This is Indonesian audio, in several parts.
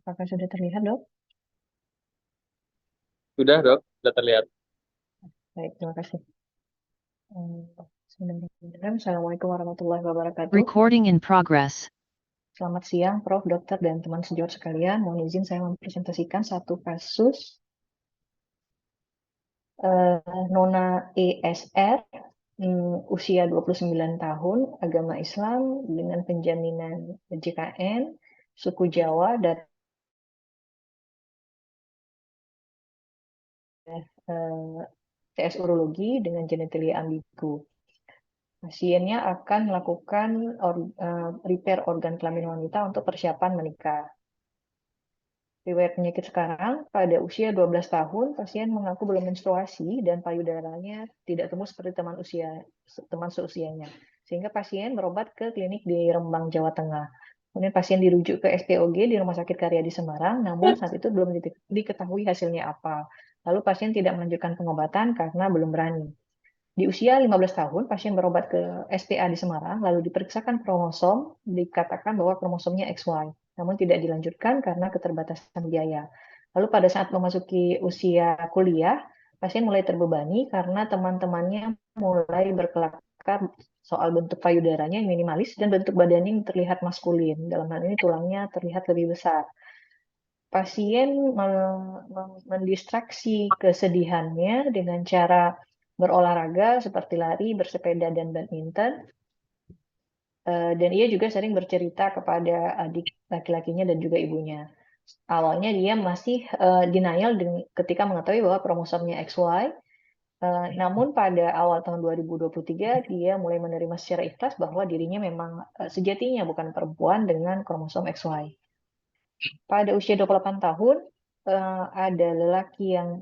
Apakah sudah terlihat, Dok? Sudah, Dok. Sudah terlihat. Baik, terima kasih. Bismillahirrahmanirrahim. Assalamualaikum warahmatullahi wabarakatuh. Recording in progress. Selamat siang, Prof, Dokter, dan teman sejawat sekalian. Mohon izin saya mempresentasikan satu kasus Nona ESR, usia 29 tahun, agama Islam, dengan penjaminan JKN, suku Jawa, dan TS urologi dengan genitalia ambigu. Pasiennya akan melakukan repair organ kelamin wanita untuk persiapan menikah. Riwayat penyakit sekarang, pada usia 12 tahun, pasien mengaku belum menstruasi dan payudaranya tidak tumbuh seperti teman seusianya. Sehingga pasien berobat ke klinik di Rembang, Jawa Tengah. Kemudian pasien dirujuk ke SPOG di Rumah Sakit Karya di Semarang, namun saat itu belum diketahui hasilnya apa. Lalu pasien tidak melanjutkan pengobatan karena belum berani. Di usia 15 tahun, pasien berobat ke SPA di Semarang, lalu diperiksakan kromosom, dikatakan bahwa kromosomnya XY, namun tidak dilanjutkan karena keterbatasan biaya. Lalu pada saat memasuki usia kuliah, pasien mulai terbebani karena teman-temannya mulai berkelakar soal bentuk payudaranya yang minimalis dan bentuk badannya yang terlihat maskulin. Dalam hal ini tulangnya terlihat lebih besar. Pasien mendistraksi kesedihannya dengan cara berolahraga seperti lari, bersepeda, dan badminton. Dan ia juga sering bercerita kepada adik laki-lakinya dan juga ibunya. Awalnya dia masih denial ketika mengetahui bahwa kromosomnya XY. Namun pada awal tahun 2023 dia mulai menerima secara ikhlas bahwa dirinya memang sejatinya bukan perempuan dengan kromosom XY. Pada usia 28 tahun, ada lelaki yang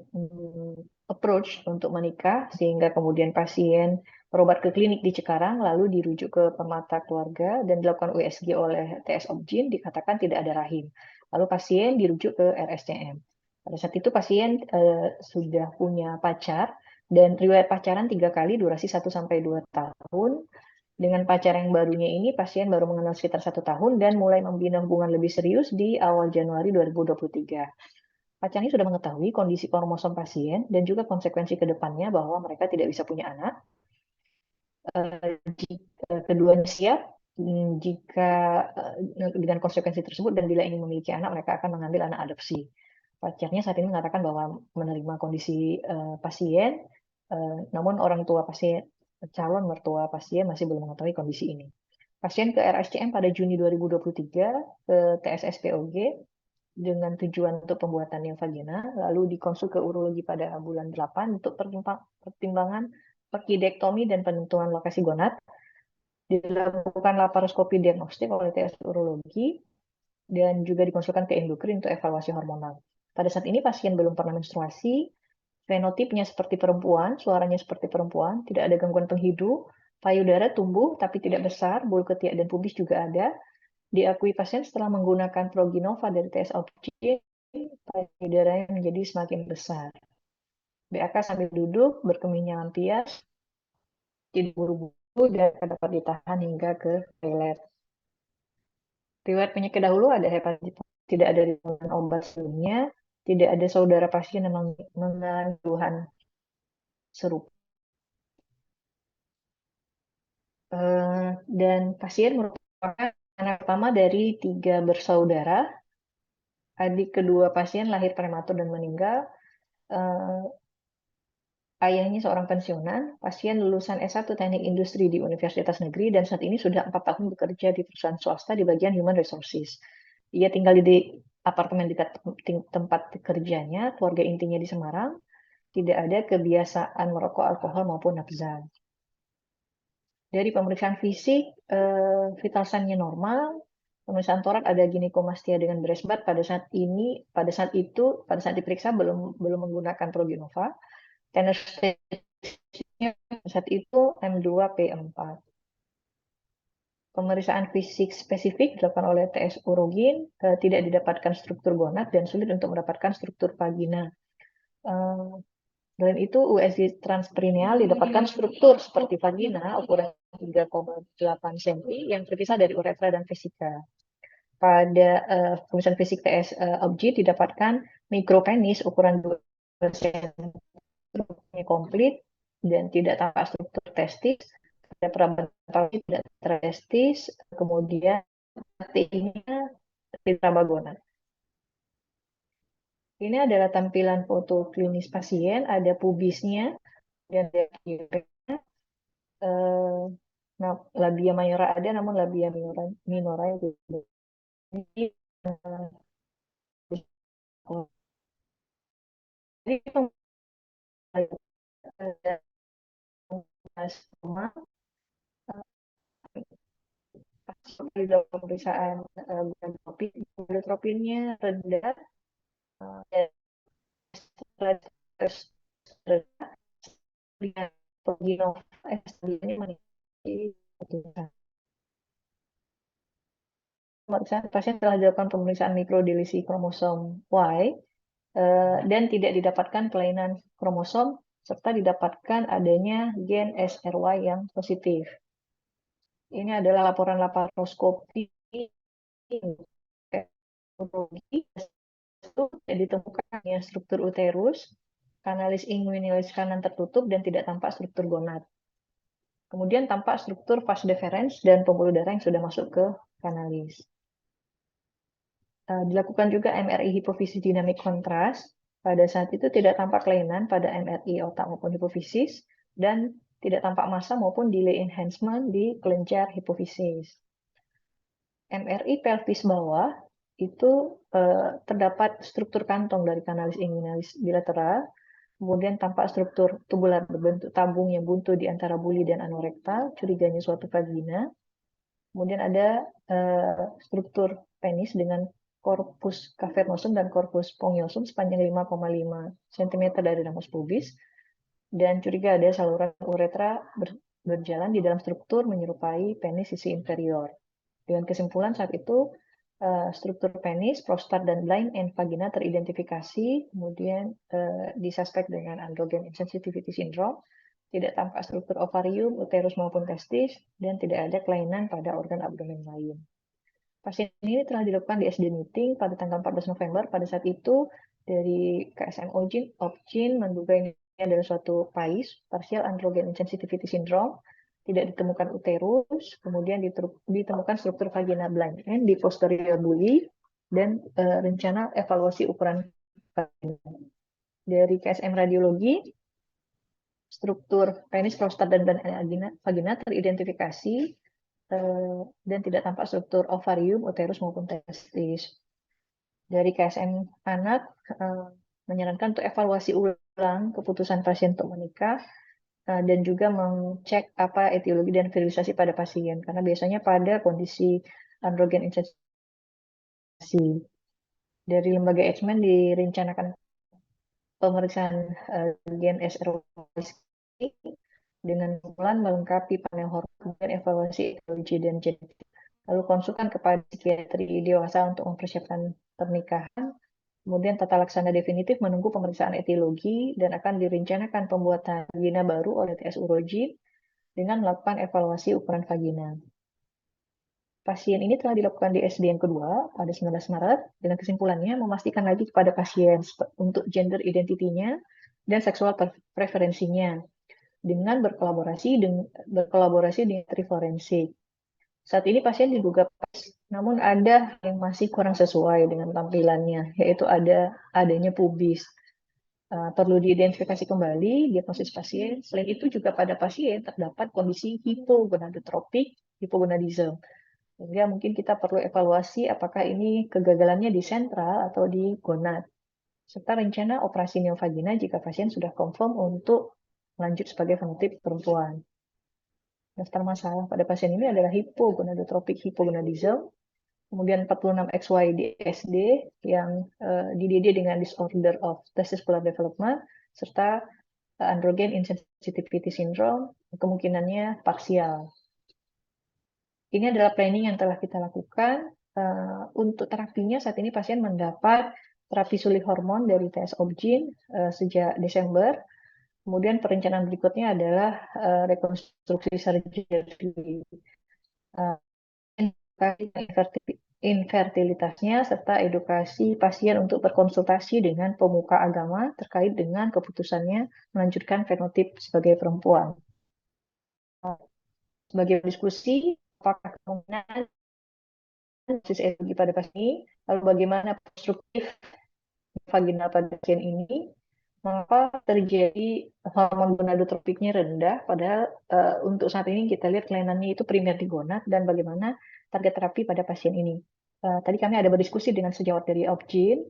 approach untuk menikah, sehingga kemudian pasien berobat ke klinik di Cikarang, lalu dirujuk ke Permata Keluarga dan dilakukan USG oleh TS Obgyn, dikatakan tidak ada rahim. Lalu pasien dirujuk ke RSCM. Pada saat itu pasien sudah punya pacar, dan riwayat pacaran 3 kali, durasi 1-2 tahun. Dengan pacar yang barunya ini, pasien baru mengenal sekitar 1 tahun dan mulai membina hubungan lebih serius di awal Januari 2023. Pacarnya sudah mengetahui kondisi kromosom pasien dan juga konsekuensi ke depannya bahwa mereka tidak bisa punya anak. Jika keduanya siap, jika dengan konsekuensi tersebut dan bila ingin memiliki anak, mereka akan mengambil anak adopsi. Pacarnya saat ini mengatakan bahwa menerima kondisi pasien, namun orang tua pasien, calon mertua pasien masih belum mengetahui kondisi ini. Pasien ke RSCM pada Juni 2023 ke TSSPOG dengan tujuan untuk pembuatan vagina, lalu dikonsul ke urologi pada bulan 8 untuk pertimbangan orkidektomi dan penentuan lokasi gonad. Dilakukan laparoskopi diagnostik oleh TS urologi dan juga dikonsulkan ke endokrin untuk evaluasi hormonal. Pada saat ini pasien belum pernah menstruasi, fenotipnya seperti perempuan, suaranya seperti perempuan, tidak ada gangguan penghidup, payudara tumbuh tapi tidak besar, bulu ketiak dan pubis juga ada. Diakui pasien setelah menggunakan Proginova dari TS Obgyn, payudaranya menjadi semakin besar. BAK sambil duduk, berkeminyangan pias, tidak buru-buru, dan dapat ditahan hingga ke toilet. Riwayat penyakit dahulu ada hepatitis, tidak ada riwayat obat sebelumnya, tidak ada saudara pasien yang mengalami keluhan serupa. Dan pasien merupakan anak pertama dari 3 bersaudara. Adik kedua pasien lahir prematur dan meninggal. Ayahnya seorang pensiunan, pasien lulusan S1 Teknik Industri di Universitas Negeri dan saat ini sudah 4 tahun bekerja di perusahaan swasta di bagian Human Resources. Ia tinggal di apartemen dekat tempat kerjanya, keluarga intinya di Semarang, tidak ada kebiasaan merokok, alkohol maupun nafza. Dari pemeriksaan fisik, vital sign-nya normal, pemeriksaan torak ada ginekomastia dengan breast bud pada saat diperiksa belum menggunakan Proginova. Tenor stage-nya saat itu M2P4. Pemeriksaan fisik spesifik dilakukan oleh TS urogin, tidak didapatkan struktur gonad dan sulit untuk mendapatkan struktur vagina. Selain itu, USG transperineal didapatkan struktur seperti vagina ukuran 3,8 cm yang terpisah dari uretra dan vesika. pada pemeriksaan fisik TS Obgyn didapatkan mikropenis ukuran 2 cm komplit dan tidak tampak struktur testis, pada perabat tidak testis, kemudian T-nya tetrabagona. Ini adalah tampilan foto klinis pasien, ada pubisnya dan nah, labia mayora ada, namun labia minora itu. Jadi, di dalam pemeriksaan tropinnya rendah dan pasien telah dilakukan pemeriksaan mikrodilisi kromosom Y dan tidak didapatkan kelainan kromosom serta didapatkan adanya gen SRY yang positif. Ini adalah laporan laparoskopi itu ditemukannya struktur uterus, kanalis inguinalis kanan tertutup dan tidak tampak struktur gonad. Kemudian tampak struktur vas deferens dan pembuluh darah yang sudah masuk ke kanalis. Dilakukan juga MRI hipofisis dinamik kontras. Pada saat itu tidak tampak kelainan pada MRI otak maupun hipofisis dan tidak tampak massa maupun delay enhancement di kelenjar hipofisis. MRI pelvis bawah itu terdapat struktur kantong dari kanalis inguinalis bilateral, kemudian tampak struktur tubular berbentuk tabung yang buntu di antara buli dan anorektal, curiganya suatu vagina. Kemudian ada struktur penis dengan korpus cavernosum dan korpus spongiosum sepanjang 5,5 cm dari ramus pubis, dan curiga ada saluran uretra berjalan di dalam struktur menyerupai penis sisi inferior. Dengan kesimpulan saat itu, struktur penis, prostat, dan blind end vagina teridentifikasi, kemudian disuspek dengan androgen insensitivity syndrome, tidak tampak struktur ovarium, uterus maupun testis, dan tidak ada kelainan pada organ abdomen lain. Pasien ini telah dilakukan di SD meeting pada tanggal 14 November. Pada saat itu, dari KSM Obgyn menduga ini adalah suatu PAIS, partial androgen insensitivity syndrome, tidak ditemukan uterus, kemudian ditemukan struktur vagina blind end di posterior buli, dan rencana evaluasi ukuran vagina. Dari KSM radiologi, struktur penis, prostat, dan vagina teridentifikasi dan tidak tampak struktur ovarium, uterus maupun testis. Dari KSM anak menyarankan untuk evaluasi ulang keputusan pasien untuk menikah dan juga mengecek apa etiologi dan virilisasi pada pasien, karena biasanya pada kondisi androgen insensitivasi. Dari lembaga Eijkman direncanakan pemeriksaan gen SRY dengan bulan melengkapi panel hormon dan evaluasi etiologi dan genetik. Lalu konsultan kepada psikiatri dewasa untuk mempersiapkan pernikahan. Kemudian tata laksana definitif menunggu pemeriksaan etiologi dan akan direncanakan pembuatan vagina baru oleh TS Urologi dengan melakukan evaluasi ukuran vagina. Pasien ini telah dilakukan di SD yang kedua pada 19 Maret dengan kesimpulannya memastikan lagi kepada pasien untuk gender identity-nya dan seksual preferensinya dengan berkolaborasi dengan triforensik. Saat ini pasien diduga PAIS, namun ada yang masih kurang sesuai dengan tampilannya, yaitu adanya pubis. Perlu diidentifikasi kembali diagnosis pasien. Selain itu juga pada pasien terdapat kondisi hipogonadotropik, hipogonadisme. Sehingga mungkin kita perlu evaluasi apakah ini kegagalannya di sentral atau di gonad. Serta rencana operasi neovagina jika pasien sudah confirm untuk lanjut sebagai fenotip perempuan. Daftar masalah pada pasien ini adalah hipogonadotropik hipogonadisme, kemudian 46XY di SD yang DDD dengan disorder of testicular development, serta androgen insensitivity syndrome, kemungkinannya parsial. Ini adalah planning yang telah kita lakukan. Untuk terapinya saat ini pasien mendapat terapi sulih hormon dari TS Obgyn sejak Desember. Kemudian perencanaan berikutnya adalah rekonstruksi surgery. infertilitasnya, serta edukasi pasien untuk berkonsultasi dengan pemuka agama terkait dengan keputusannya melanjutkan fenotip sebagai perempuan. Sebagai diskusi, apakah kemungkinan dosis estrogen pada pasien ini, lalu bagaimana konstruktif vaginal pada pasien ini, mengapa terjadi hormon gonadotropiknya rendah, padahal untuk saat ini kita lihat kelainannya itu primer di gonad, dan bagaimana target terapi pada pasien ini. Tadi kami ada berdiskusi dengan sejawat dari Opjin,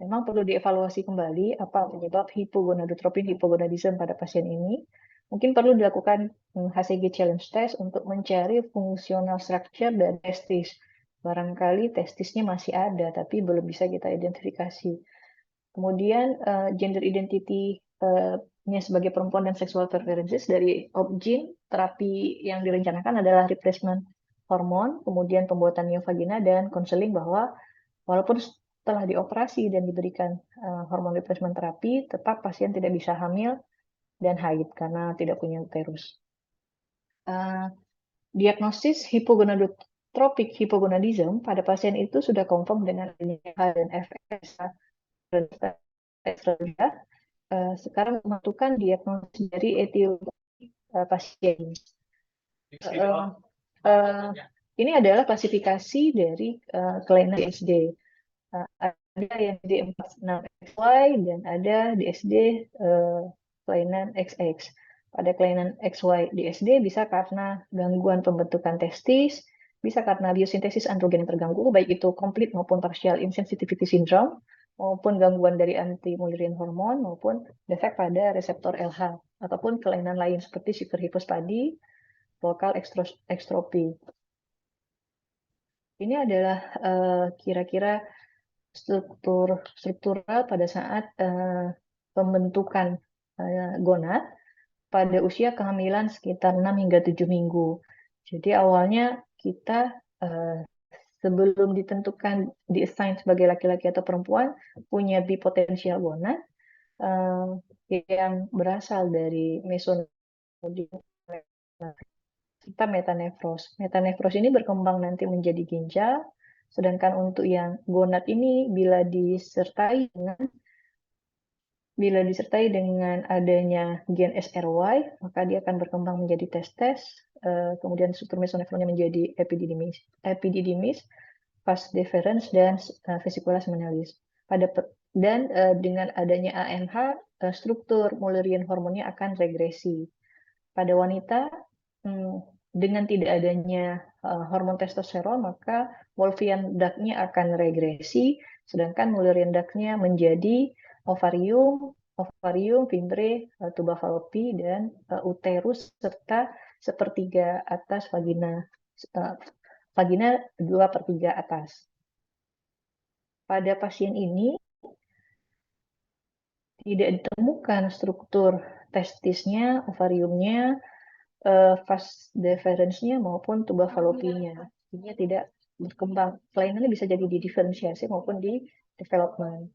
memang perlu dievaluasi kembali apa penyebab hipogonadotropin hipogonadism pada pasien ini. Mungkin perlu dilakukan HCG challenge test untuk mencari fungsional structure dan testis. Barangkali testisnya masih ada, tapi belum bisa kita identifikasi. Kemudian gender identity-nya sebagai perempuan dan sexual preferences dari Opjin, terapi yang direncanakan adalah replacement hormon, kemudian pembuatan neovagina, dan konseling bahwa walaupun setelah dioperasi dan diberikan hormon replacement terapi, tetap pasien tidak bisa hamil dan haid karena tidak punya uterus. Diagnosis hipogonadotropik hipogonadism pada pasien itu sudah confirm dengan H dan FS sekarang menentukan diagnosis dari etiologi pasien. Ini adalah klasifikasi dari kelainan DSD. Ada yang D46XY dan ada DSD kelainan XX. Pada kelainan XY DSD bisa karena gangguan pembentukan testis, bisa karena biosintesis androgen yang terganggu, baik itu complete maupun partial insensitivity syndrome, maupun gangguan dari anti-Mullerian hormon, maupun defek pada reseptor LH, ataupun kelainan lain seperti super hypospady, lokal ekstropi. Ini adalah kira-kira struktural pada saat pembentukan gonad pada usia kehamilan sekitar 6 hingga 7 minggu. Jadi awalnya kita sebelum ditentukan diassign sebagai laki-laki atau perempuan punya bipotensial gonad yang berasal dari mesonodium serta metanefros. Metanefros ini berkembang nanti menjadi ginjal, sedangkan untuk yang gonad ini bila disertai dengan adanya gen SRY, maka dia akan berkembang menjadi testes, kemudian struktur mesonefronnya menjadi epididymis, vas deferens, dan vesicula seminalis. Dan dengan adanya AMH, struktur Mullerian hormonnya akan regresi. Pada wanita, dengan tidak adanya hormon testosteron, maka Wolffian duct-nya akan regresi, sedangkan Mullerian duct-nya menjadi ovarium, fimbre, tuba fallopi, dan uterus, serta sepertiga atas vagina 2/3 atas. Pada pasien ini tidak ditemukan struktur testisnya, ovariumnya, vas deferensnya, maupun tuba fallopinya. Artinya tidak berkembang. Kelainannya bisa jadi di diferensiasi maupun di development.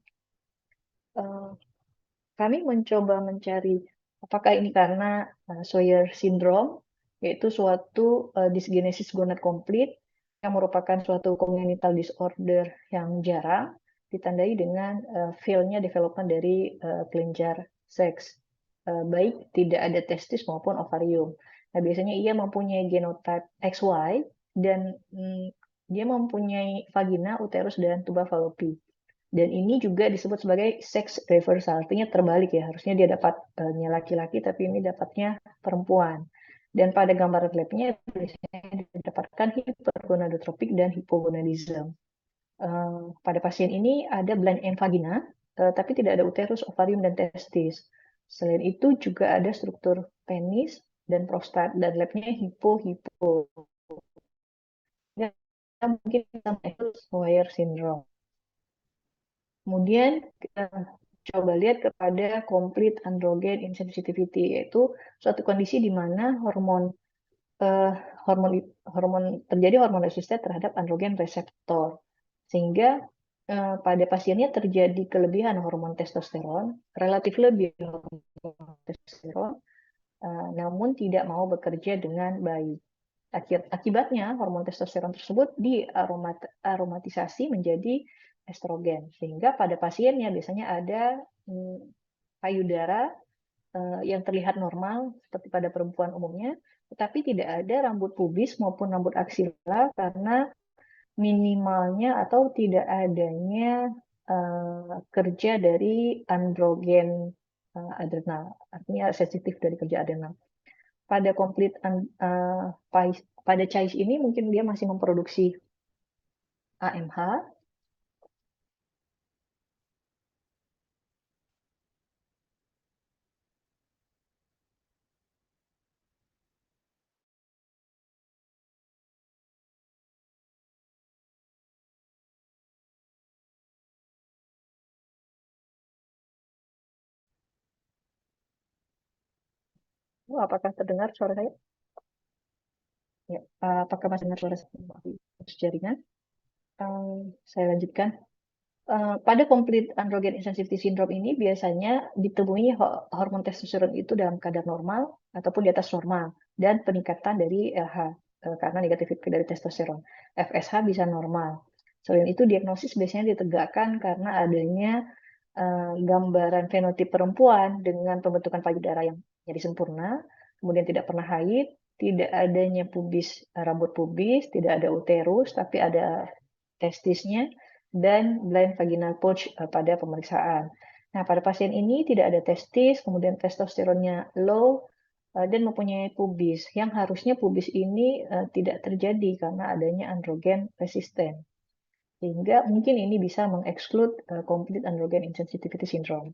Kami mencoba mencari apakah ini karena Swyer syndrome, yaitu suatu dysgenesis gonad komplit yang merupakan suatu congenital disorder yang jarang, ditandai dengan fail-nya development dari kelenjar seks, baik tidak ada testis maupun ovarium. Nah, biasanya ia mempunyai genotype XY dan dia mempunyai vagina, uterus, dan tuba fallopi. Dan ini juga disebut sebagai sex reversal, artinya terbalik ya. Harusnya dia dapatnya laki-laki, tapi ini dapatnya perempuan. Dan pada gambar labnya biasanya didapatkan hipergonadotropik dan hipogonadism. Pada pasien ini ada blind end vagina, tapi tidak ada uterus, ovarium, dan testis. Selain itu juga ada struktur penis dan prostat, dan labnya hipo. Dan mungkin itu Swyer syndrome. Kemudian kita coba lihat kepada complete androgen insensitivity, yaitu suatu kondisi di mana terjadi hormon resisten terhadap androgen reseptor, sehingga pada pasiennya terjadi kelebihan hormon testosteron, relatif lebih hormon testosteron, namun tidak mau bekerja dengan baik. Akibatnya hormon testosteron tersebut diaromatisasi menjadi estrogen, sehingga pada pasiennya biasanya ada payudara yang terlihat normal seperti pada perempuan umumnya, tetapi tidak ada rambut pubis maupun rambut aksila karena minimalnya atau tidak adanya kerja dari androgen adrenal, artinya sensitif dari kerja adrenal. Pada pada Chais ini mungkin dia masih memproduksi AMH. Apakah terdengar suara saya? Ya, apakah masih dengar suara jaringan? Saya lanjutkan. Pada complete androgen insensitivity syndrome ini biasanya ditemui hormon testosteron itu dalam kadar normal ataupun di atas normal dan peningkatan dari LH karena negatif feedback dari testosteron. FSH bisa normal. Selain itu diagnosis biasanya ditegakkan karena adanya gambaran fenotip perempuan dengan pembentukan payudara yang jadi sempurna, kemudian tidak pernah haid, tidak adanya rambut pubis, tidak ada uterus, tapi ada testisnya, dan blind vaginal pouch pada pemeriksaan. Nah, pada pasien ini tidak ada testis, kemudian testosteronnya low, dan mempunyai pubis. Yang harusnya pubis ini tidak terjadi karena adanya androgen resisten. Sehingga mungkin ini bisa mengeksklud complete androgen insensitivity syndrome.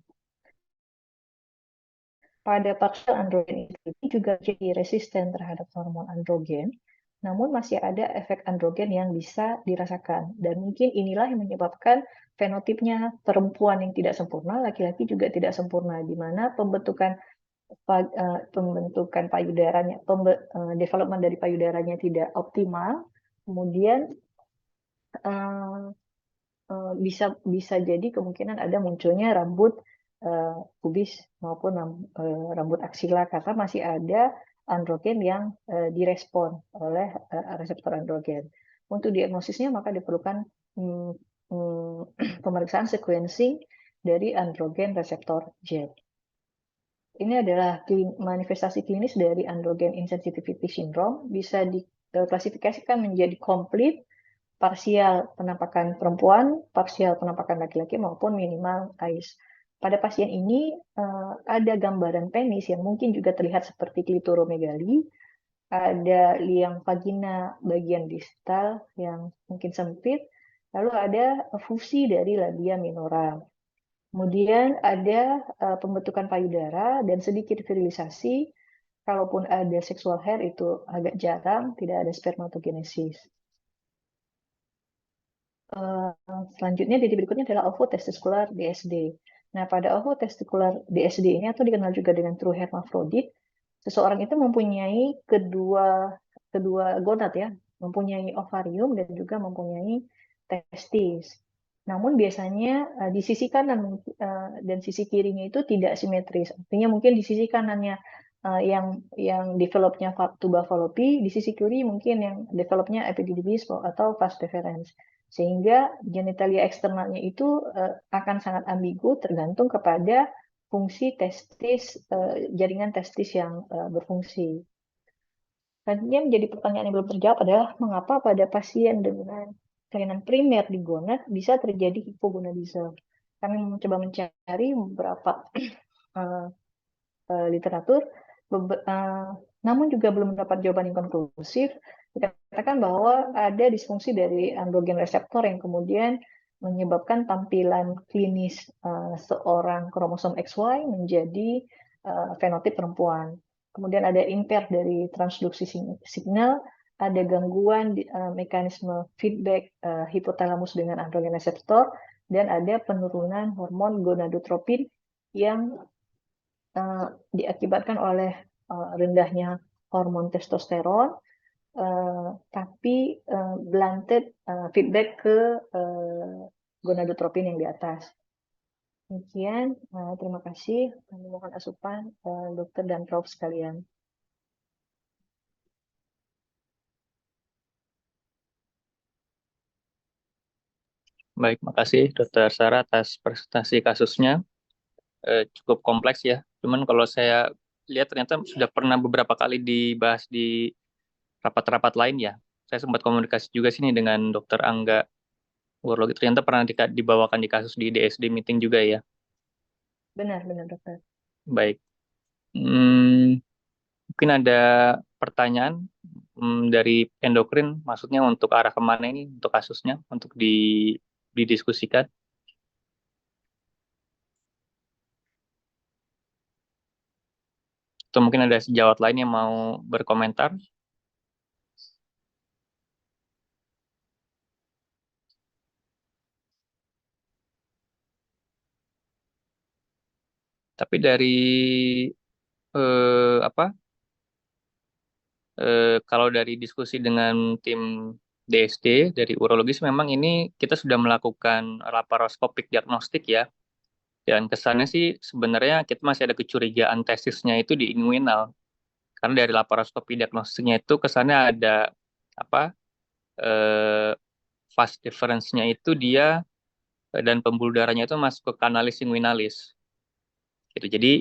Pada partial androgen ini juga jadi resisten terhadap hormon androgen, namun masih ada efek androgen yang bisa dirasakan. Dan mungkin inilah yang menyebabkan fenotipnya perempuan yang tidak sempurna, laki-laki juga tidak sempurna, di mana pembentukan payudaranya, development dari payudaranya tidak optimal, kemudian bisa jadi kemungkinan ada munculnya rambut pubis maupun rambut aksila karena masih ada androgen yang direspon oleh reseptor androgen. Untuk diagnosisnya maka diperlukan pemeriksaan sequencing dari androgen reseptor Z. Ini adalah manifestasi klinis dari androgen insensitivity syndrome, bisa diklasifikasikan menjadi komplit, parsial penampakan perempuan, parsial penampakan laki-laki maupun minimal AIS. Pada pasien ini ada gambaran penis yang mungkin juga terlihat seperti klitoromegali, ada liang vagina bagian distal yang mungkin sempit, lalu ada fusi dari labia minora. Kemudian ada pembentukan payudara dan sedikit virilisasi. Kalaupun ada sexual hair itu agak jarang, tidak ada spermatogenesis. Selanjutnya titik berikutnya adalah ovotesticular DSD. Nah, pada ovotesticular DSD ini atau dikenal juga dengan true hermaphrodite, seseorang itu mempunyai kedua gonad ya, mempunyai ovarium dan juga mempunyai testis. Namun biasanya di sisi kanan dan sisi kirinya itu tidak simetris. Artinya mungkin di sisi kanannya yang developnya tuba fallopi, di sisi kiri mungkin yang developnya epididymis atau vas deferens. Sehingga genitalia eksternalnya itu akan sangat ambigu tergantung kepada fungsi testis, jaringan testis yang berfungsi. Selanjutnya menjadi pertanyaan yang belum terjawab adalah mengapa pada pasien dengan kelainan primer di gonad bisa terjadi hipogonadisme. Kami mencoba mencari beberapa literatur, namun juga belum mendapat jawaban yang konklusif. Dikatakan bahwa ada disfungsi dari androgen reseptor yang kemudian menyebabkan tampilan klinis seorang kromosom XY menjadi fenotip perempuan. Kemudian ada impair dari transduksi signal, ada gangguan mekanisme feedback hipotalamus dengan androgen reseptor, dan ada penurunan hormon gonadotropin yang diakibatkan oleh rendahnya hormon testosteron, tapi blunted feedback ke gonadotropin yang di atas. Demikian, terima kasih. Kami mohon asupan dokter dan prof sekalian. Baik, makasih Dokter Sarah atas presentasi kasusnya. Cukup kompleks ya. Cuman kalau saya lihat ternyata sudah pernah beberapa kali dibahas di rapat-rapat lain ya. Saya sempat komunikasi juga sini dengan Dokter Angga Urologi. Ternyata pernah dibawakan di kasus di DSD meeting juga ya. Benar, benar dokter. Baik. Hmm, Mungkin ada pertanyaan dari endokrin, maksudnya untuk arah kemana ini untuk kasusnya, untuk didiskusikan. Atau mungkin ada sejawat lain yang mau berkomentar. Tapi dari apa? Kalau dari diskusi dengan tim DSD dari urologis, memang ini kita sudah melakukan laparoskopik diagnostik ya. Dan kesannya sih sebenarnya kita masih ada kecurigaan tesisnya itu di inguinal. Karena dari laparoskopi diagnostiknya itu kesannya ada apa? eh, Fast difference-nya itu dia dan pembuluh darahnya itu masuk ke kanalis inguinalis. Gitu. Jadi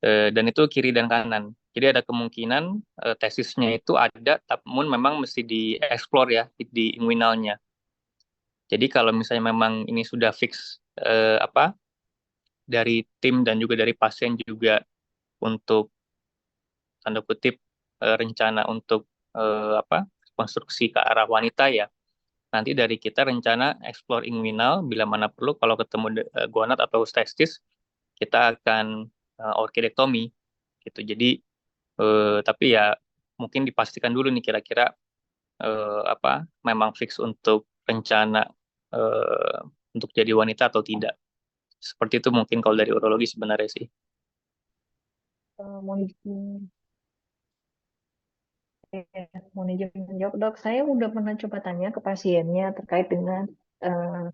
dan itu kiri dan kanan. Jadi ada kemungkinan tesisnya itu ada, namun memang mesti dieksplor ya di inguinalnya. Jadi kalau misalnya memang ini sudah fix dari tim dan juga dari pasien juga untuk tanda kutip rencana untuk konstruksi ke arah wanita ya. Nanti dari kita rencana explore inguinal bila mana perlu kalau ketemu gonad atau testis kita akan orkidektomi gitu. Jadi tapi ya mungkin dipastikan dulu nih kira-kira memang fix untuk rencana eh, untuk jadi wanita atau tidak. Seperti itu mungkin kalau dari urologi sebenarnya sih. Mau mau menjawab dok, saya udah pernah coba tanya ke pasiennya terkait dengan eh,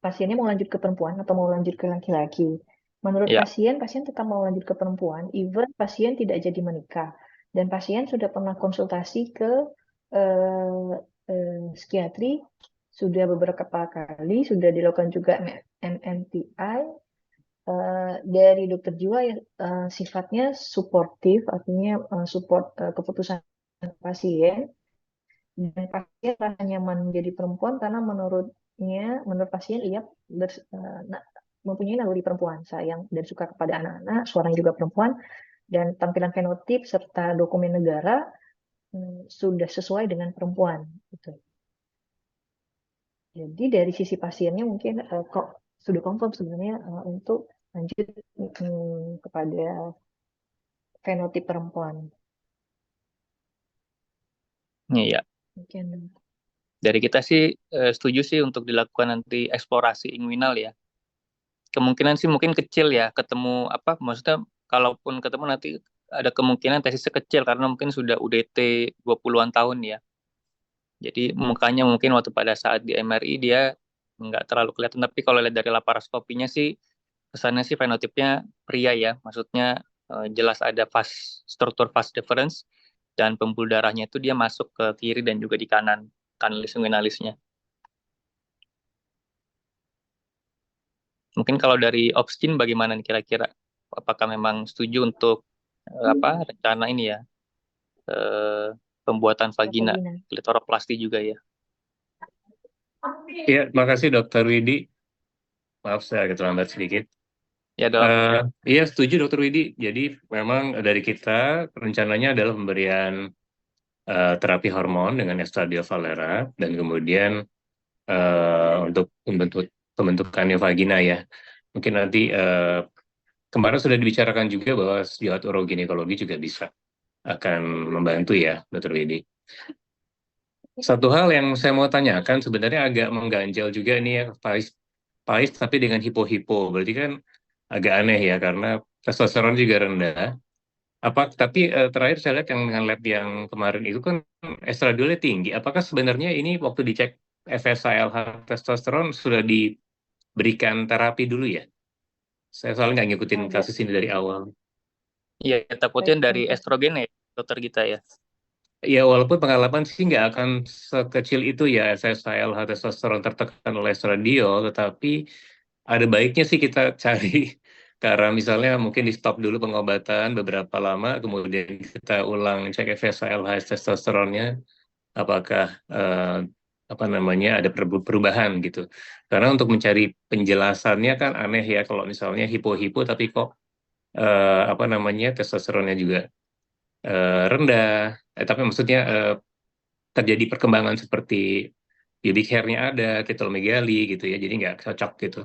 pasiennya mau lanjut ke perempuan atau mau lanjut ke laki-laki. Menurut Ya, pasien, pasien tetap mau lanjut ke perempuan, even pasien tidak jadi menikah. Dan pasien sudah pernah konsultasi ke eh, psikiatri, sudah beberapa kali, sudah dilakukan juga MMPI dari dokter jiwa yang sifatnya suportif, artinya support keputusan pasien. Dan pasien rasa nyaman menjadi perempuan karena menurut pasien ia mempunyai naluri perempuan, sayang dan suka kepada anak-anak, suaranya juga perempuan, dan tampilan fenotip serta dokumen negara sudah sesuai dengan perempuan. Gitu. Jadi dari sisi pasiennya mungkin kok sudah confirm sebenarnya untuk lanjut kepada fenotip perempuan. iya. Mungkin Dari kita sih setuju sih untuk dilakukan nanti eksplorasi inguinal ya. Kemungkinan sih mungkin kecil ya ketemu maksudnya kalaupun ketemu nanti ada kemungkinan tesisnya kecil karena mungkin sudah UDT 20-an tahun ya. Jadi mukanya mungkin waktu pada saat di MRI dia nggak terlalu kelihatan, tapi kalau lihat dari laparoskopinya sih kesannya sih fenotipnya pria ya, maksudnya jelas ada struktur fast difference dan pembuluh darahnya itu dia masuk ke kiri dan juga di kanan kanalis inguinalisnya. Mungkin kalau dari Opskin bagaimana nih kira-kira? Apakah memang setuju untuk rencana ini ya, eh, pembuatan vagina, vagina. klitoroplasti juga ya? Iya, makasih Dokter Widi. Maaf saya agak terlambat sedikit. Ya dok. Iya, setuju Dokter Widi. Jadi memang dari kita rencananya adalah pemberian terapi hormon dengan estradiol valera dan kemudian untuk pembentukannya vagina ya. Mungkin nanti kemarin sudah dibicarakan juga bahwa sejawat uroginekologi juga bisa akan membantu ya, Dokter Widi. Satu hal yang saya mau tanyakan sebenarnya agak mengganjal juga nih ya, Pais tapi dengan hipo-hipo. Berarti kan agak aneh ya karena testosteron juga rendah. Tapi terakhir saya lihat yang dengan lab yang kemarin itu kan estradiolnya tinggi. Apakah sebenarnya ini waktu dicek FSH/LH testosteron sudah diberikan terapi dulu ya? Saya soalnya nggak ngikutin kasus ini dari awal. Iya, takutnya Baik, dari estrogen ya, dokter kita ya. Ya, walaupun pengalaman sih nggak akan sekecil itu ya, SSHLH testosteron tertekan oleh estradiol, tetapi ada baiknya sih kita cari cara misalnya mungkin di stop dulu pengobatan beberapa lama, kemudian kita ulang cek FSHLH testosteronnya, apakah apa namanya ada perubahan gitu. Karena untuk mencari penjelasannya kan aneh ya kalau misalnya hipo-hipo tapi kok apa namanya testosteronnya juga rendah. Tapi maksudnya terjadi perkembangan seperti pubic hair-nya ada, ketelomegali gitu ya, jadi nggak cocok gitu.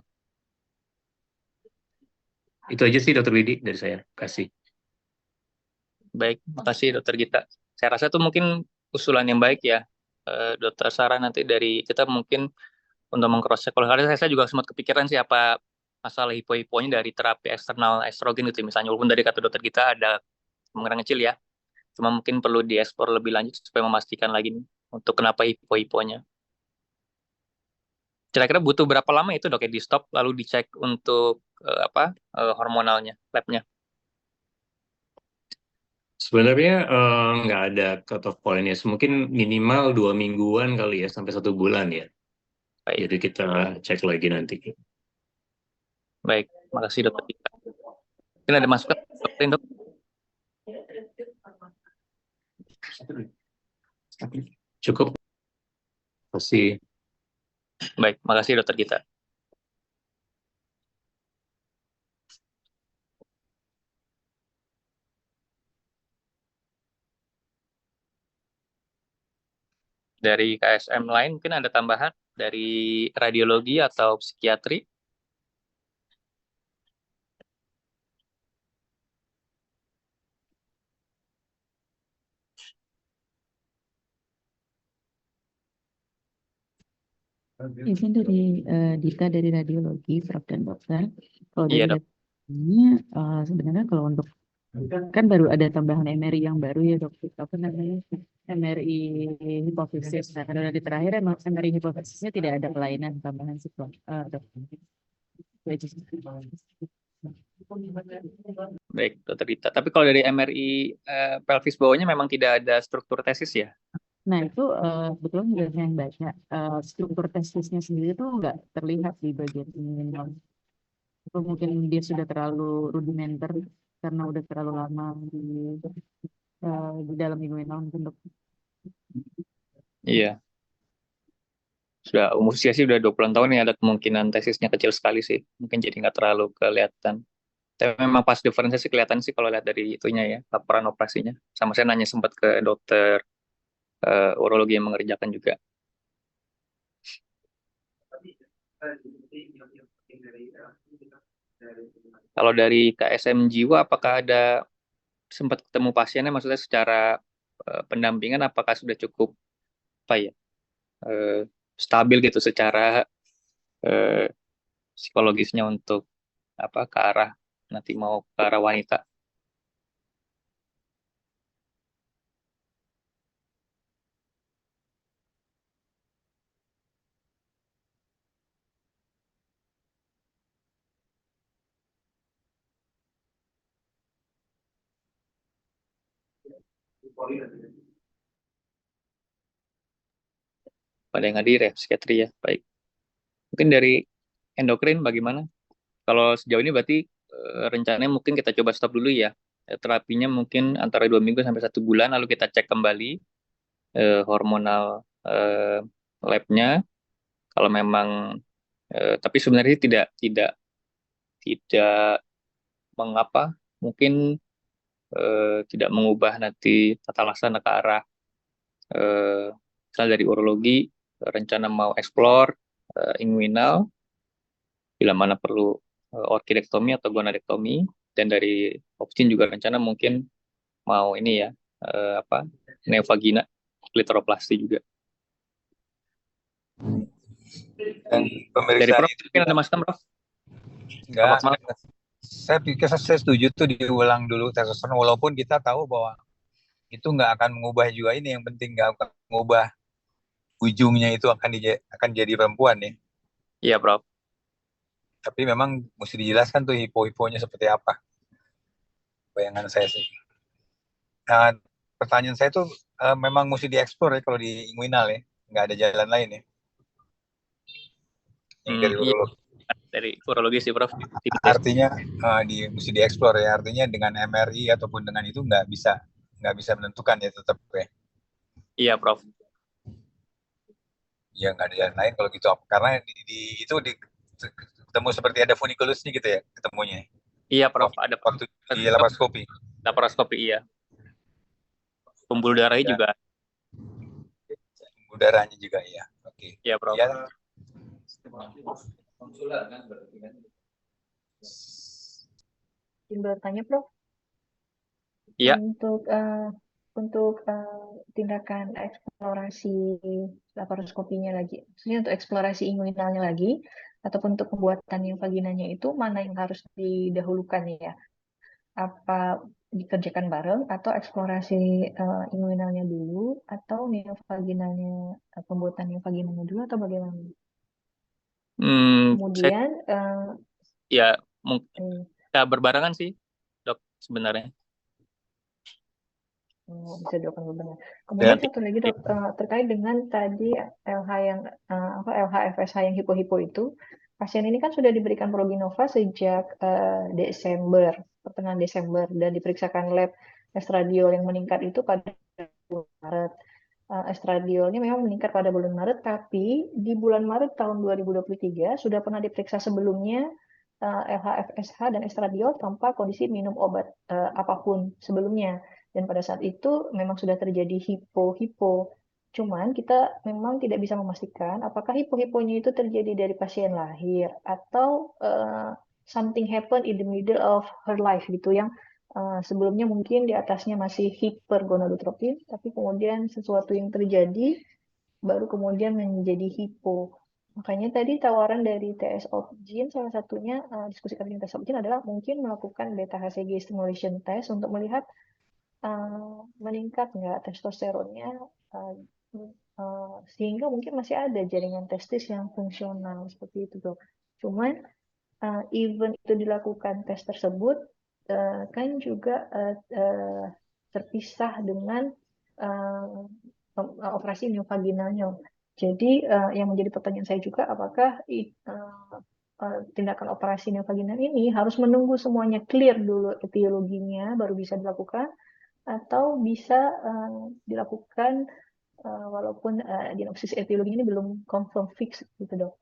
Itu aja sih Dokter Widi dari saya. Kasih. Baik, makasih Dokter Gita. Saya rasa itu mungkin usulan yang baik ya, Dokter Sarah, nanti dari kita mungkin untuk mengcross check. Kalau saya juga sempat kepikiran sih apa masalah hipo-hiponya dari terapi eksternal estrogen gitu. Misalnya walaupun dari kata Dokter Gita ada kemungkinan kecil ya, cuma mungkin perlu dieksplor lebih lanjut supaya memastikan lagi nih untuk kenapa hipo-hiponya. Kira-kira butuh berapa lama itu dok ya di stop lalu dicek untuk hormonalnya, labnya? Sebenarnya nggak ada cut off point ya, mungkin minimal 2 mingguan kali ya, sampai 1 bulan ya. Baik, Jadi kita cek lagi nanti. baik. Makasih dokter Ika. Mungkin ada masukan dokter dok? Cukup. Kasih. Baik, makasih dokter Gita. Dari KSM lain mungkin ada tambahan dari radiologi atau psikiatri? Izin dari Dita dari radiologi, Prof dan Dokter. Kalau Iya dari dok. ini sebenarnya kalau untuk kan baru ada tambahan MRI yang baru ya dok, apa namanya MRI hipofisis. Nah kalau di terakhir emang MRI hipofisisnya tidak ada kelainan tambahan sih dok. Itu aja sih. Baik dokter Gita. Tapi kalau dari MRI pelvis bawahnya memang tidak ada struktur tesis ya? Nah itu kebetulan juga saya yang baca struktur testisnya sendiri tuh nggak terlihat di bagian ini. Atau mungkin dia sudah terlalu rudimenter karena udah terlalu lama di dalam inguinal mungkin dok. Iya. Sudah umur usia sih udah 20-an tahun ya, ada kemungkinan tesisnya kecil sekali sih. Mungkin jadi nggak terlalu kelihatan. Tapi memang pas diferensiasi kelihatan sih kalau lihat dari itunya ya, laporan operasinya. Sama saya nanya sempat ke dokter urologi yang mengerjakan juga. Kalau dari KSM Jiwa, apakah ada sempat ketemu pasiennya, maksudnya secara pendampingan, apakah sudah cukup apa ya eh, stabil gitu secara eh, psikologisnya untuk apa ke arah nanti mau ke arah wanita? Pada yang hadir ya psikiatri ya, baik. Mungkin dari endokrin bagaimana? Kalau sejauh ini berarti rencananya mungkin kita coba stop dulu ya. Terapinya mungkin antara 2 minggu sampai 1 bulan, lalu kita cek kembali hormonal labnya. Kalau memang, tapi sebenarnya tidak tidak tidak mengapa, mungkin tidak mengubah nanti tata laksana ke arah misalnya dari urologi rencana mau eksplor inguinal, bila mana perlu orkidektomi atau gonadektomi, dan dari obstin juga rencana mungkin mau ini ya apa neovagina klitoroplasti juga. Dan Dari pemeriksaan Prof itu mungkin juga ada masukan Prof? enggak. Selamat malam. Saya pikir saya setuju tuh diulang dulu testosteron, walaupun kita tahu bahwa itu nggak akan mengubah juga ini, yang penting nggak akan mengubah ujungnya itu akan jadi perempuan ya. Iya Prof. Tapi memang mesti dijelaskan tuh hipo-hiponya seperti apa. Bayangan saya sih. Nah, pertanyaan saya tuh memang mesti dieksplor ya kalau di inguinal ya, nggak ada jalan lain ya. Yang dari Iya, urologi. dari urologi sih Prof. Artinya mesti dieksplor ya. Artinya dengan MRI ataupun dengan itu nggak bisa menentukan ya tetap ya. Iya Prof. Ya nggak ada jalan lain kalau gitu. Karena itu ketemu seperti ada funikulusnya gitu ya ketemunya. Iya Prof. Ada Waktu di laparoskopi. laparoskopi iya. Pembuluh darahnya juga. Udaranya juga ya. Oke. Iya Prof. Ya. Izin bertanya, Prof. Iya. Untuk tindakan eksplorasi laparoskopinya lagi, maksudnya untuk eksplorasi inguinalnya lagi, ataupun untuk pembuatan vaginanya itu mana yang harus didahulukan ya? Apa dikerjakan bareng atau eksplorasi inguinalnya dulu atau neovaginalnya pembuatan neovaginalnya dulu atau bagaimana? Kemudian ya mungkin berbarengan sih dok sebenarnya. Bisa dilakukan benar. Kemudian satu lagi dok, terkait dengan tadi LH yang LH FSH yang hipo-hipo itu, pasien ini kan sudah diberikan Progynova sejak pertengahan Desember, dan diperiksakan lab estradiol yang meningkat itu pada bulan Maret. Estradiolnya memang meningkat pada bulan Maret, tapi di bulan Maret tahun 2023 sudah pernah diperiksa sebelumnya LH FSH dan estradiol tanpa kondisi minum obat apapun sebelumnya. Dan pada saat itu memang sudah terjadi hipo-hipo. Cuman kita memang tidak bisa memastikan apakah hipo-hiponya itu terjadi dari pasien lahir atau something happen in the middle of her life gitu, yang sebelumnya mungkin di atasnya masih hipergonadotropin, tapi kemudian sesuatu yang terjadi baru kemudian menjadi hipo. Makanya tadi tawaran dari TS Opgyn, salah satunya diskusi kami dengan TS Opgyn adalah mungkin melakukan beta HCG stimulation test untuk melihat meningkat nggak testosteronnya, sehingga mungkin masih ada jaringan testis yang fungsional seperti itu dok. Cuman even itu dilakukan tes tersebut kan juga terpisah dengan operasi neovaginalnya. Jadi yang menjadi pertanyaan saya juga, apakah tindakan operasi neovaginal ini harus menunggu semuanya clear dulu etiologinya baru bisa dilakukan, atau bisa dilakukan walaupun diagnosis etiologi ini belum confirm fix gitu dok.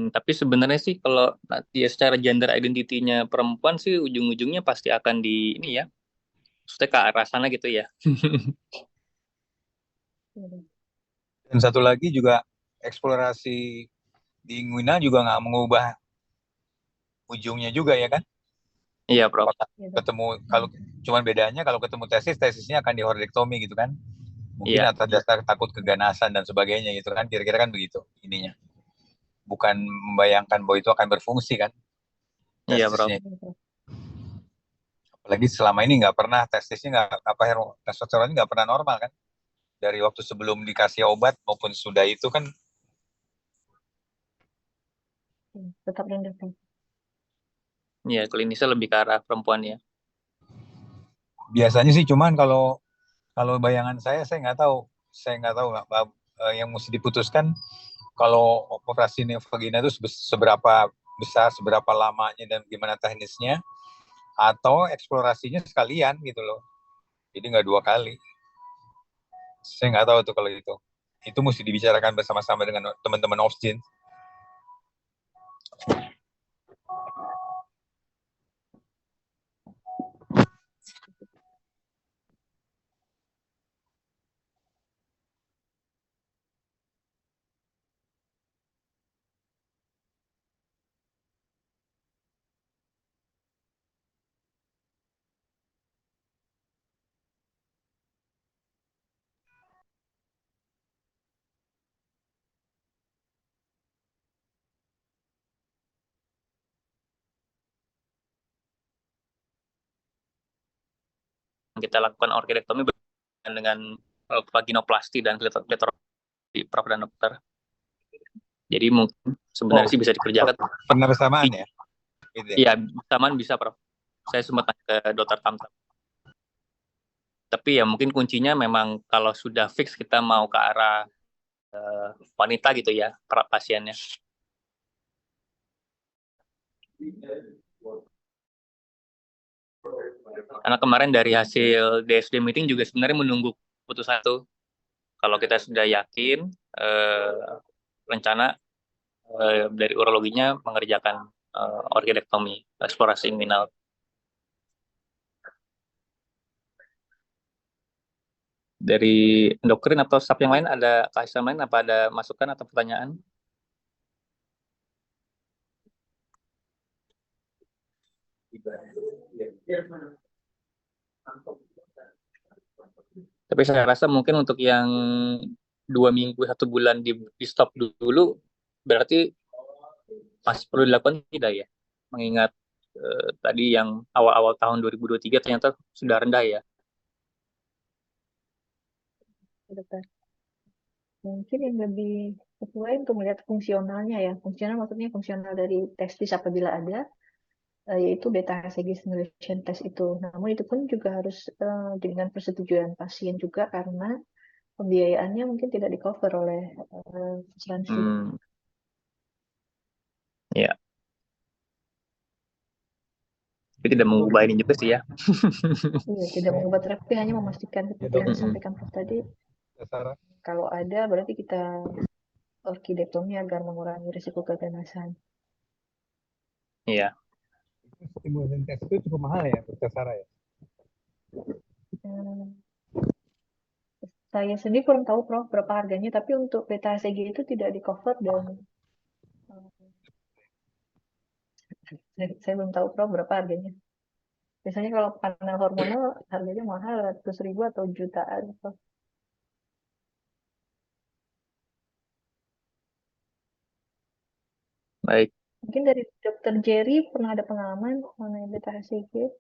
Tapi sebenarnya sih kalau dia secara gender identity-nya perempuan sih ujung-ujungnya pasti akan di ini ya, maksudnya ke arah sana gitu ya. Dan satu lagi juga eksplorasi di inguinal juga nggak mengubah ujungnya juga ya kan? Iya Prof. Ketemu, kalau cuman bedanya kalau ketemu tesisnya akan dihordektomi gitu kan? Mungkin atas dasar takut keganasan dan sebagainya gitu kan, kira-kira kan begitu ininya. Bukan membayangkan bahwa itu akan berfungsi kan? Iya Prof. Apalagi selama ini nggak pernah testisnya testosteronnya nggak pernah normal kan? Dari waktu sebelum dikasih obat maupun sudah itu kan tetap rendah. Iya, klinisnya lebih ke arah perempuan ya. Biasanya sih, cuman kalau bayangan saya nggak tahu yang mesti diputuskan kalau operasi neovagina itu seberapa besar, seberapa lamanya dan gimana teknisnya, atau eksplorasinya sekalian gitu loh. Jadi nggak dua kali. Saya nggak tahu tuh kalau itu. Itu mesti dibicarakan bersama-sama dengan teman-teman Opgyn. Kita lakukan orkidektomi dengan vaginoplasti dan klitoriotomi Prof dan dokter. Jadi mungkin sebenarnya sih bisa dikerjakan. Pernah bersamaan ya? Iya, bersamaan bisa Prof. saya sempat tanya ke dokter Tamtam. Tapi ya mungkin kuncinya memang kalau sudah fix kita mau ke arah wanita gitu ya, pasiennya. Karena kemarin dari hasil DSD meeting juga sebenarnya menunggu putusan itu. Kalau kita sudah yakin rencana dari urologinya mengerjakan orgidektomi, eksplorasi inguinal. Dari endokrin atau staf yang lain ada keahlian lain, apa ada masukan atau pertanyaan? Tapi saya rasa mungkin untuk yang 2 minggu 1 bulan di stop dulu berarti masih perlu dilakukan tidak ya? Mengingat tadi yang awal-awal tahun 2023 ternyata sudah rendah ya. Dokter. Mungkin yang lebih sesuai untuk melihat fungsionalnya ya. Fungsional maksudnya fungsional dari testis apabila ada, yaitu beta HCG stimulation test itu. Namun itu pun juga harus dengan persetujuan pasien juga karena pembiayaannya mungkin tidak di-cover oleh asuransi. Ya. Tapi tidak mengubah ini juga sih ya. Iya, tidak mengubah terapi, hanya memastikan seperti yang disampaikan Prof tadi. Kalau ada, berarti kita orkidektomi agar mengurangi risiko keganasan. Iya. Stimulation test itu cukup mahal ya, Dokter Sarah ya? Saya sendiri kurang tahu Prof berapa harganya, tapi untuk beta HCG itu tidak di-cover dan saya belum tahu Prof berapa harganya. Biasanya kalau panel hormonal harganya mahal, ratus ribu atau jutaan. Prof. Baik. Mungkin dari Dokter Jerry pernah ada pengalaman mengenai beta HCG?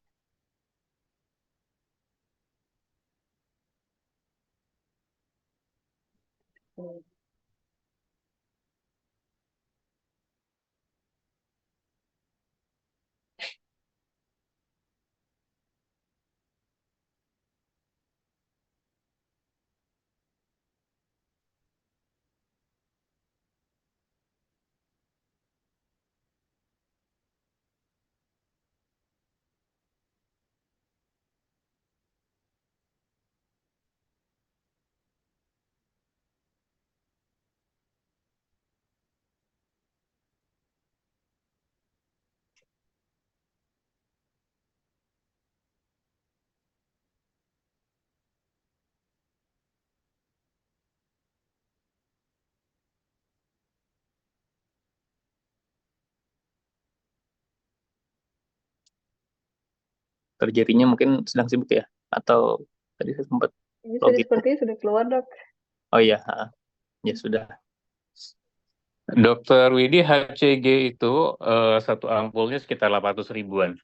Terjadinya mungkin sedang sibuk ya, atau tadi saya sempat Ini login. sepertinya sudah keluar Dok. Oh iya, ya sudah. Dokter Widi, HCG itu satu ampulnya sekitar 800 ribuan.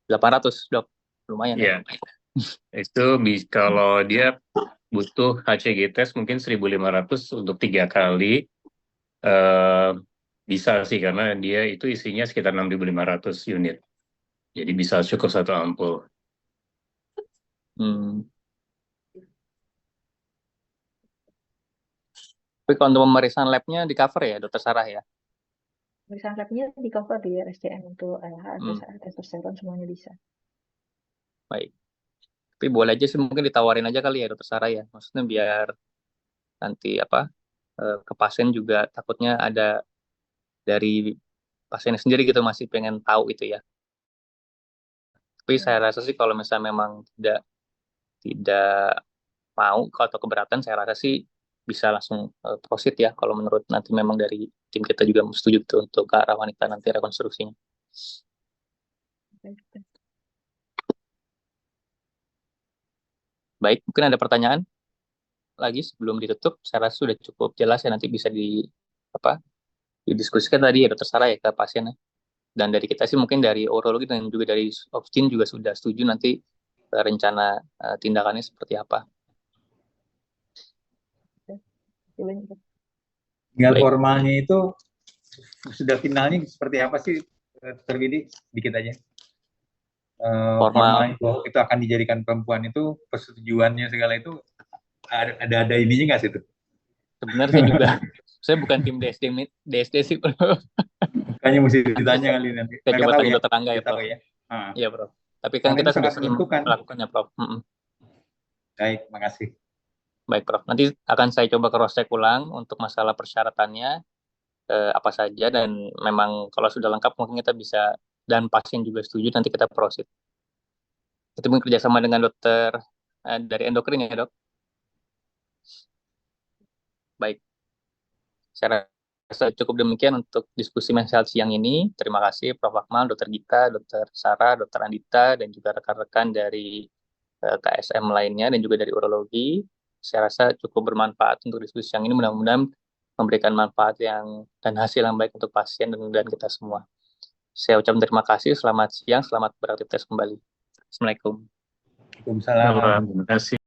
800 Dok, lumayan ya. Itu kalau dia butuh HCG test mungkin 1.500 untuk 3 kali. Bisa sih karena dia itu isinya sekitar 6.500 unit. Jadi bisa cukup satu ampul. Tapi kalau untuk pemeriksaan labnya di cover ya, Dokter Sarah ya? Pemeriksaan labnya di cover di RSCM untuk LH, testosteron semuanya bisa. Baik. Tapi boleh aja sih mungkin ditawarin aja kali ya Dokter Sarah ya. Maksudnya biar nanti ke pasien juga takutnya ada dari pasien sendiri gitu masih pengen tahu itu ya. Tapi saya rasa sih kalau misalnya memang tidak mau atau keberatan, saya rasa sih bisa langsung proceed ya kalau menurut nanti memang dari tim kita juga setuju tuh untuk ke arah wanita nanti rekonstruksinya. Baik, mungkin ada pertanyaan lagi sebelum ditutup. Saya rasa sudah cukup jelas ya, nanti bisa didiskusikan tadi ya Dokter Sarah ya ke pasiennya. Dan dari kita sih mungkin dari urologi dan juga dari Opstin juga sudah setuju nanti rencana tindakannya seperti apa. Tinggal formalnya itu sudah finalnya seperti apa sih, terwidi dikit aja. Formal. bahwa itu akan dijadikan perempuan itu persetujuannya segala itu ada ininya nggak sih itu? Sebenarnya saya juga, saya bukan tim DSD sih, bro. Makanya mesti ditanya kali nanti. Saya Mereka coba tahu tanya ya? Dr. Angga ya, Kita tahu Prof. ya. Iya, Prof. Tapi kan Karena kita itu sudah sangat sering menentukan. melakukannya, Prof. Baik, makasih. Baik, Prof. Nanti akan saya coba cross-check ulang untuk masalah persyaratannya apa saja, dan memang kalau sudah lengkap mungkin kita bisa, dan pasien juga setuju, nanti kita proceed. Itu mungkin kerjasama dengan dokter dari endokrin ya, Dok? Baik. Saya rasa cukup demikian untuk diskusi mental siang ini. Terima kasih Prof. Akmal, Dr. Gita, Dr. Sarah, Dr. Andita, dan juga rekan-rekan dari KSM lainnya dan juga dari urologi. Saya rasa cukup bermanfaat untuk diskusi yang ini. Mudah-mudahan memberikan manfaat dan hasil yang baik untuk pasien dan kita semua. Saya ucapkan terima kasih. Selamat siang, selamat beraktivitas kembali. Assalamualaikum. Waalaikumsalam. Terima kasih.